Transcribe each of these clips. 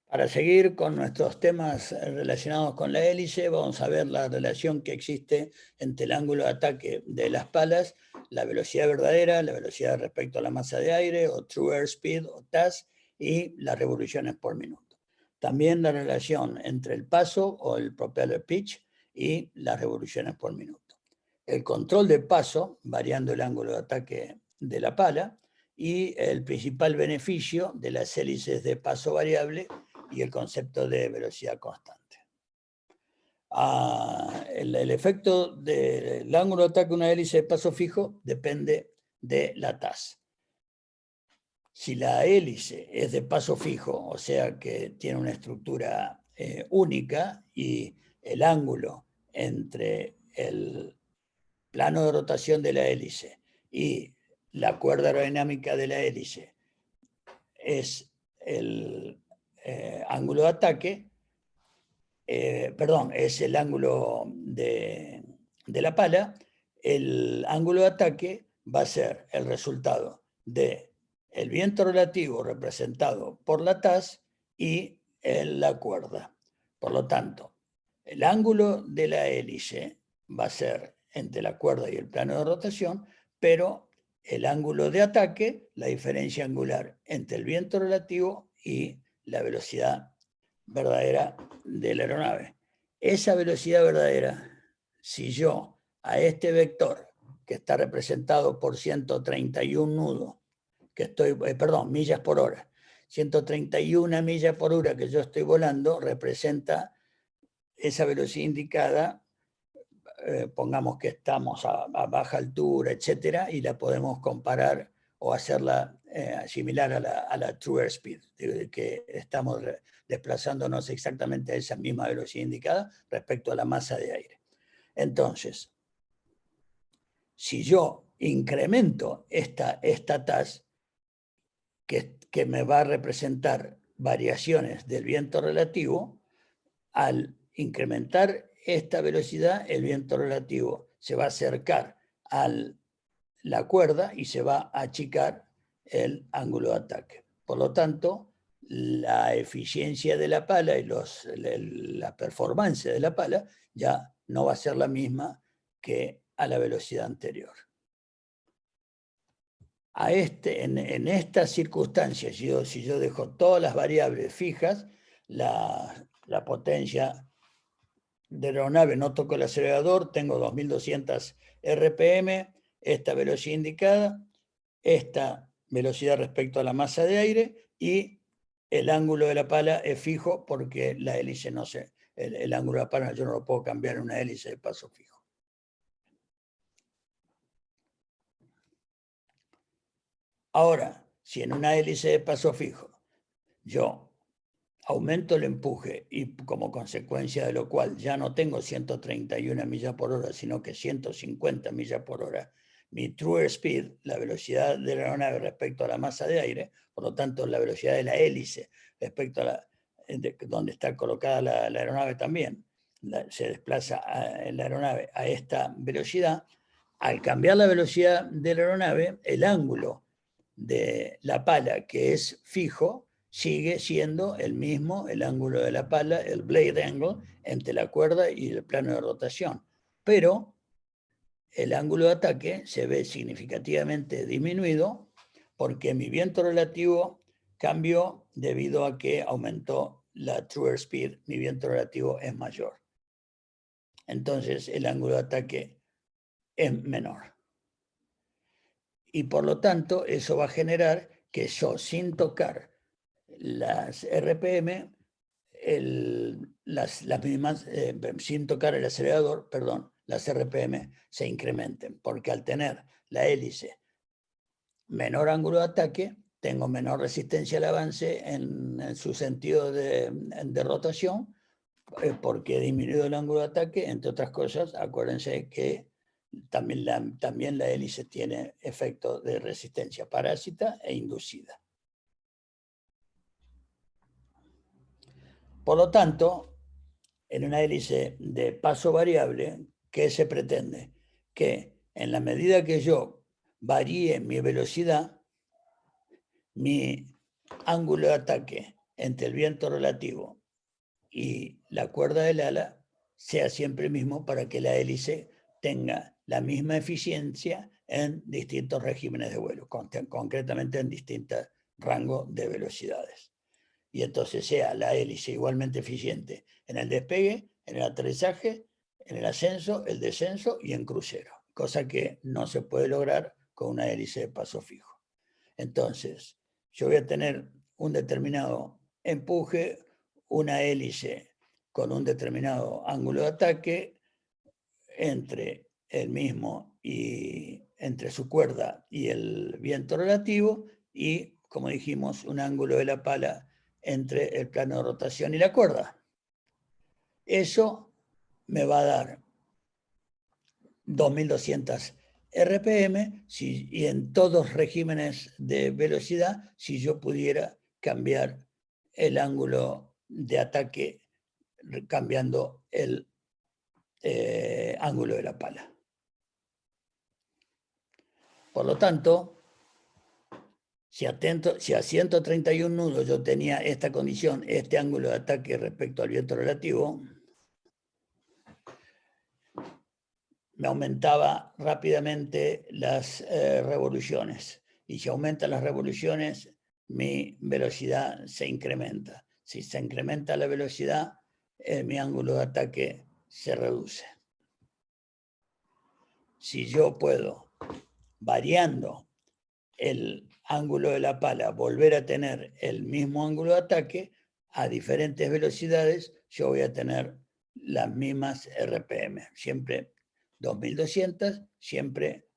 Para seguir con nuestros temas relacionados con la hélice, vamos a ver la relación que existe entre el ángulo de ataque de las palas, la velocidad verdadera, la velocidad respecto a la masa de aire, o True Airspeed, o TAS, y las revoluciones por minuto. También la relación entre el paso, o el propeller pitch, y las revoluciones por minuto. El control de paso, variando el ángulo de ataque de la pala, y el principal beneficio de las hélices de paso variable y el concepto de velocidad constante. El efecto del ángulo de ataque de una hélice de paso fijo depende de la TAS. Si la hélice es de paso fijo, o sea que tiene una estructura única y el ángulo entre el plano de rotación de la hélice y la cuerda aerodinámica de la hélice es el ángulo de ataque, es el ángulo de la pala, el ángulo de ataque va a ser el resultado de el viento relativo representado por la TAS y la cuerda. Por lo tanto, el ángulo de la hélice va a ser entre la cuerda y el plano de rotación, pero el ángulo de ataque, la diferencia angular entre el viento relativo y la velocidad verdadera de la aeronave. Esa velocidad verdadera, si yo a este vector, que está representado por 131 nudos, millas por hora, 131 millas por hora que yo estoy volando, representa esa velocidad indicada, pongamos que estamos a baja altura, etcétera, y la podemos comparar o hacerla similar a la True Airspeed, que estamos desplazándonos exactamente a esa misma velocidad indicada respecto a la masa de aire. Entonces, si yo incremento esta TAS, que me va a representar variaciones del viento relativo, al incrementar esta velocidad, el viento relativo se va a acercar a la cuerda y se va a achicar el ángulo de ataque. Por lo tanto, la eficiencia de la pala y la performance de la pala ya no va a ser la misma que a la velocidad anterior. En estas circunstancias, si yo dejo todas las variables fijas, la potencia de la aeronave, no toco el acelerador, tengo 2200 RPM, esta velocidad indicada, esta velocidad respecto a la masa de aire, y el ángulo de la pala es fijo porque la hélice no sé, el ángulo de la pala yo no lo puedo cambiar en una hélice de paso fijo. Ahora, si en una hélice de paso fijo yo aumento el empuje y como consecuencia de lo cual ya no tengo 131 millas por hora, sino que 150 millas por hora, mi true airspeed, la velocidad de la aeronave respecto a la masa de aire, por lo tanto la velocidad de la hélice respecto a donde está colocada la aeronave también, se desplaza la aeronave a esta velocidad. Al cambiar la velocidad de la aeronave, el ángulo de la pala, que es fijo, sigue siendo el mismo, el ángulo de la pala, el blade angle, entre la cuerda y el plano de rotación. Pero el ángulo de ataque se ve significativamente disminuido porque mi viento relativo cambió debido a que aumentó la true airspeed, mi viento relativo es mayor. Entonces el ángulo de ataque es menor. Y por lo tanto eso va a generar que yo, sin tocar las RPM, las mismas, sin tocar el acelerador, perdón, las RPM se incrementen, porque al tener la hélice menor ángulo de ataque, tengo menor resistencia al avance en su sentido de rotación, porque he disminuido el ángulo de ataque, entre otras cosas. Acuérdense que también la hélice tiene efecto de resistencia parásita e inducida. Por lo tanto, en una hélice de paso variable, ¿qué se pretende? Que en la medida que yo varíe mi velocidad, mi ángulo de ataque entre el viento relativo y la cuerda del ala sea siempre el mismo para que la hélice tenga la misma eficiencia en distintos regímenes de vuelo, concretamente en distintos rangos de velocidades. Y entonces sea la hélice igualmente eficiente en el despegue, en el aterrizaje, en el ascenso, el descenso y en crucero, cosa que no se puede lograr con una hélice de paso fijo. Entonces, yo voy a tener un determinado empuje, una hélice con un determinado ángulo de ataque entre el mismo y entre su cuerda y el viento relativo y, como dijimos, un ángulo de la pala entre el plano de rotación y la cuerda. Eso me va a dar 2200 RPM y en todos regímenes de velocidad, si yo pudiera cambiar el ángulo de ataque cambiando el ángulo de la pala. Por lo tanto, si a 131 nudos yo tenía esta condición, este ángulo de ataque respecto al viento relativo, me aumentaba rápidamente las revoluciones. Y si aumentan las revoluciones, mi velocidad se incrementa. Si se incrementa la velocidad, mi ángulo de ataque se reduce. Si yo puedo, variando el ángulo de la pala, volver a tener el mismo ángulo de ataque, a diferentes velocidades, yo voy a tener las mismas RPM, siempre 2200, siempre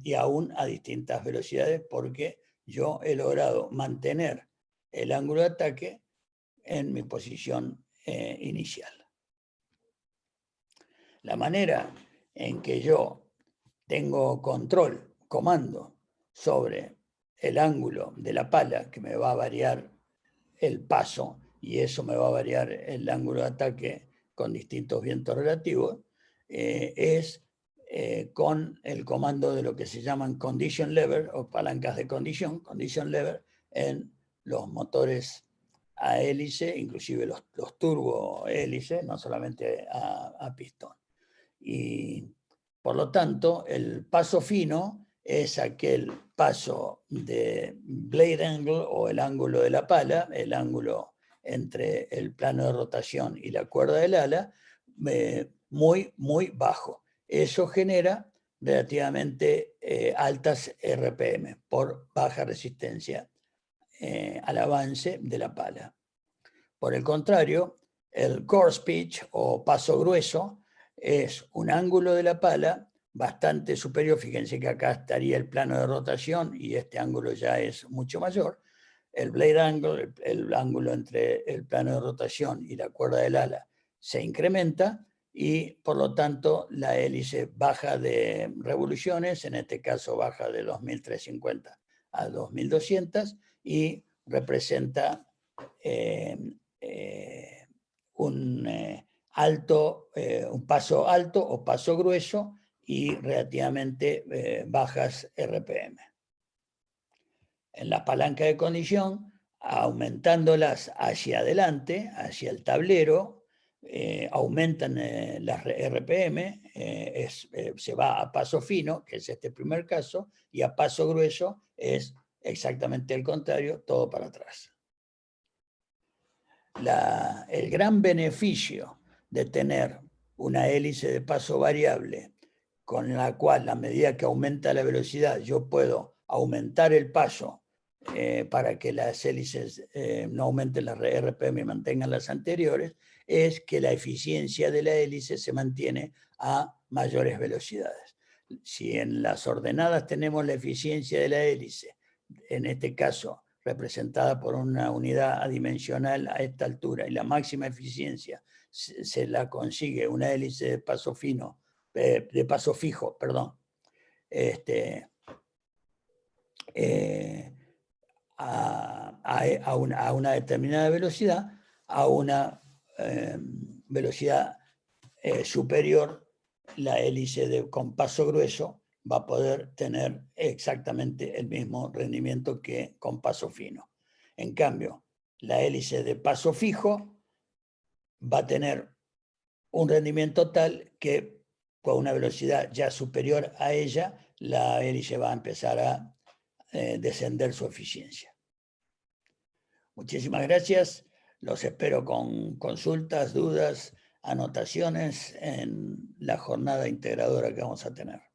y aún a distintas velocidades, porque yo he logrado mantener el ángulo de ataque en mi posición inicial. La manera en que yo tengo control, comando sobre el ángulo de la pala, que me va a variar el paso, y eso me va a variar el ángulo de ataque con distintos vientos relativos, es con el comando de lo que se llaman condition lever o palancas de condition lever en los motores a hélice, inclusive los turbo hélice, no solamente a pistón. Y por lo tanto, el paso fino es aquel paso de blade angle o el ángulo de la pala, el ángulo entre el plano de rotación y la cuerda del ala, muy, muy bajo. Eso genera relativamente altas RPM por baja resistencia al avance de la pala. Por el contrario, el coarse pitch o paso grueso es un ángulo de la pala bastante superior. Fíjense que acá estaría el plano de rotación y este ángulo ya es mucho mayor. El blade angle, el ángulo entre el plano de rotación y la cuerda del ala, se incrementa y por lo tanto la hélice baja de revoluciones, en este caso baja de 2350 a 2200 y representa un paso alto o paso grueso y relativamente bajas RPM. En la palanca de condición, aumentándolas hacia adelante, hacia el tablero, aumentan las RPM, se va a paso fino, que es este primer caso, y a paso grueso es exactamente el contrario, todo para atrás. El gran beneficio de tener una hélice de paso variable con la cual a medida que aumenta la velocidad yo puedo aumentar el paso para que las hélices no aumenten las RPM y mantengan las anteriores, es que la eficiencia de la hélice se mantiene a mayores velocidades. Si en las ordenadas tenemos la eficiencia de la hélice, en este caso representada por una unidad adimensional a esta altura, y la máxima eficiencia se la consigue una hélice de paso fino, de paso fijo, perdón, a una determinada velocidad, a una velocidad superior, la hélice con paso grueso va a poder tener exactamente el mismo rendimiento que con paso fino. En cambio, la hélice de paso fijo va a tener un rendimiento tal que con una velocidad ya superior a ella, la hélice va a empezar a descender su eficiencia. Muchísimas gracias. Los espero con consultas, dudas, anotaciones en la jornada integradora que vamos a tener.